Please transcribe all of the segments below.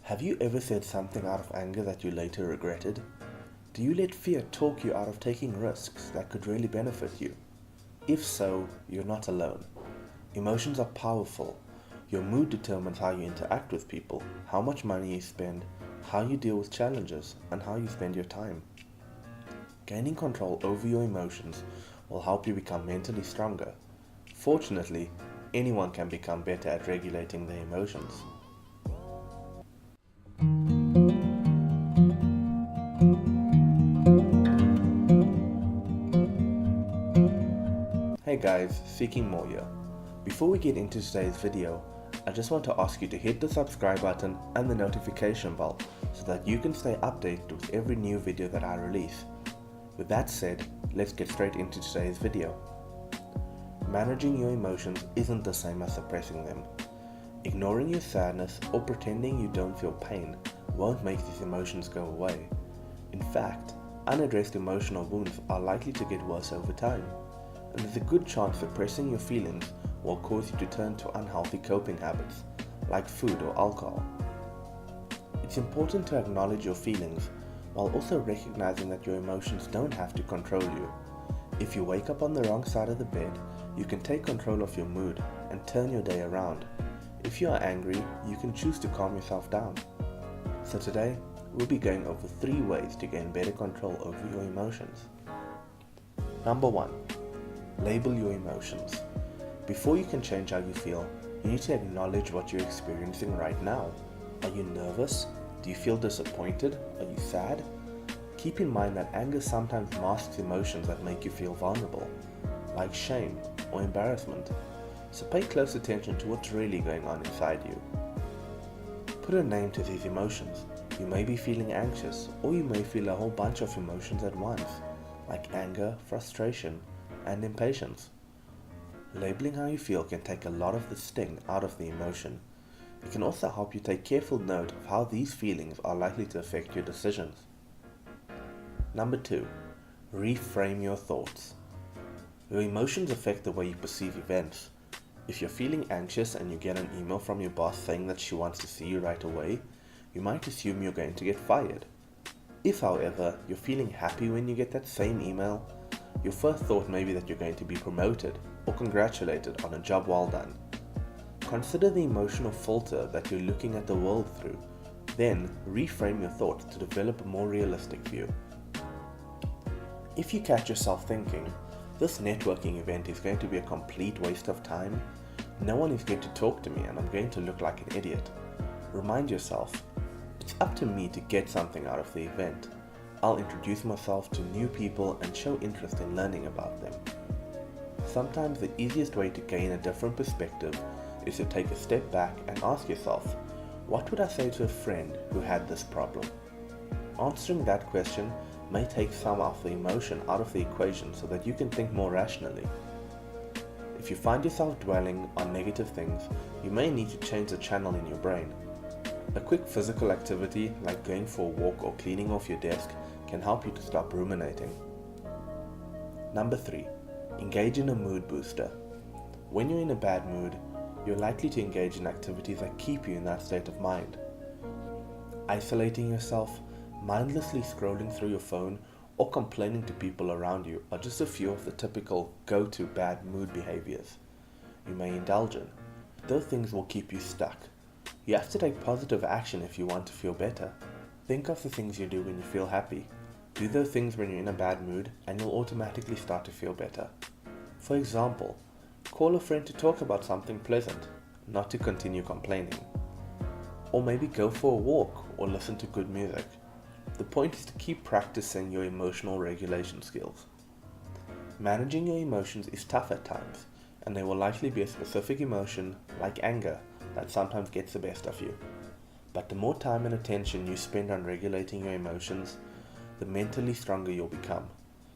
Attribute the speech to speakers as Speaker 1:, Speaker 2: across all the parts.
Speaker 1: Have you ever said something out of anger that you later regretted? Do you let fear talk you out of taking risks that could really benefit you? If so, you're not alone. Emotions are powerful. Your mood determines how you interact with people, how much money you spend, how you deal with challenges, and how you spend your time. Gaining control over your emotions will help you become mentally stronger. Fortunately, anyone can become better at regulating their emotions. Hey guys, Seeking More here. Before we get into today's video, I just want to ask you to hit the subscribe button and the notification bell so that you can stay updated with every new video that I release. With that said, let's get straight into today's video. Managing your emotions isn't the same as suppressing them. Ignoring your sadness or pretending you don't feel pain won't make these emotions go away. In fact, unaddressed emotional wounds are likely to get worse over time, and there's a good chance suppressing your feelings will cause you to turn to unhealthy coping habits, like food or alcohol. It's important to acknowledge your feelings while also recognizing that your emotions don't have to control you. If you wake up on the wrong side of the bed, you can take control of your mood and turn your day around. If you are angry, you can choose to calm yourself down. So today, we'll be going over 3 ways to gain better control over your emotions. Number 1. Label your emotions. Before you can change how you feel, you need to acknowledge what you're experiencing right now. Are you nervous? Do you feel disappointed? Are you sad? Keep in mind that anger sometimes masks emotions that make you feel vulnerable, like shame or embarrassment. So pay close attention to what's really going on inside you. Put a name to these emotions. You may be feeling anxious, or you may feel a whole bunch of emotions at once, like anger, frustration, and impatience. Labeling how you feel can take a lot of the sting out of the emotion. It can also help you take careful note of how these feelings are likely to affect your decisions. Number 2. Reframe your thoughts. Your emotions affect the way you perceive events. If you're feeling anxious and you get an email from your boss saying that she wants to see you right away, you might assume you're going to get fired. If, however, you're feeling happy when you get that same email, your first thought may be that you're going to be promoted or congratulated on a job well done. Consider the emotional filter that you're looking at the world through. Then reframe your thoughts to develop a more realistic view. If you catch yourself thinking, this networking event is going to be a complete waste of time, no one is going to talk to me and I'm going to look like an idiot, remind yourself, it's up to me to get something out of the event. I'll introduce myself to new people and show interest in learning about them. Sometimes the easiest way to gain a different perspective is to take a step back and ask yourself, what would I say to a friend who had this problem? Answering that question may take some of the emotion out of the equation so that you can think more rationally. If you find yourself dwelling on negative things, you may need to change the channel in your brain. A quick physical activity like going for a walk or cleaning off your desk can help you to stop ruminating. Number 3. Engage in a mood booster. When you're in a bad mood, you're likely to engage in activities that keep you in that state of mind. Isolating yourself, mindlessly scrolling through your phone, or complaining to people around you are just a few of the typical go-to bad mood behaviors you may indulge in. Those things will keep you stuck. You have to take positive action if you want to feel better. Think of the things you do when you feel happy. Do those things when you're in a bad mood and you'll automatically start to feel better. For example, call a friend to talk about something pleasant, not to continue complaining. Or maybe go for a walk or listen to good music. The point is to keep practicing your emotional regulation skills. Managing your emotions is tough at times, and there will likely be a specific emotion, like anger, that sometimes gets the best of you. But the more time and attention you spend on regulating your emotions, the mentally stronger you'll become.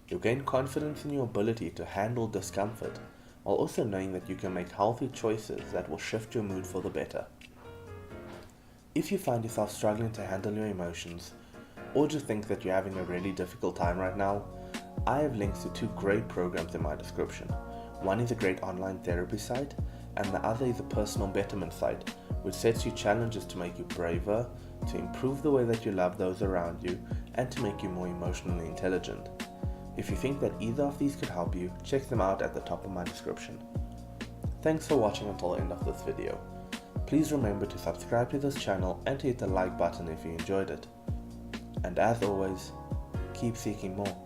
Speaker 1: You'll gain confidence in your ability to handle discomfort, while also knowing that you can make healthy choices that will shift your mood for the better. If you find yourself struggling to handle your emotions, or just think that you're having a really difficult time right now, I have links to 2 great programs in my description. One is a great online therapy site, and the other is a personal betterment site which sets you challenges to make you braver, to improve the way that you love those around you, and to make you more emotionally intelligent. If you think that either of these could help you, check them out at the top of my description. Thanks for watching until the end of this video. Please remember to subscribe to this channel and to hit the like button if you enjoyed it. And as always, keep seeking more.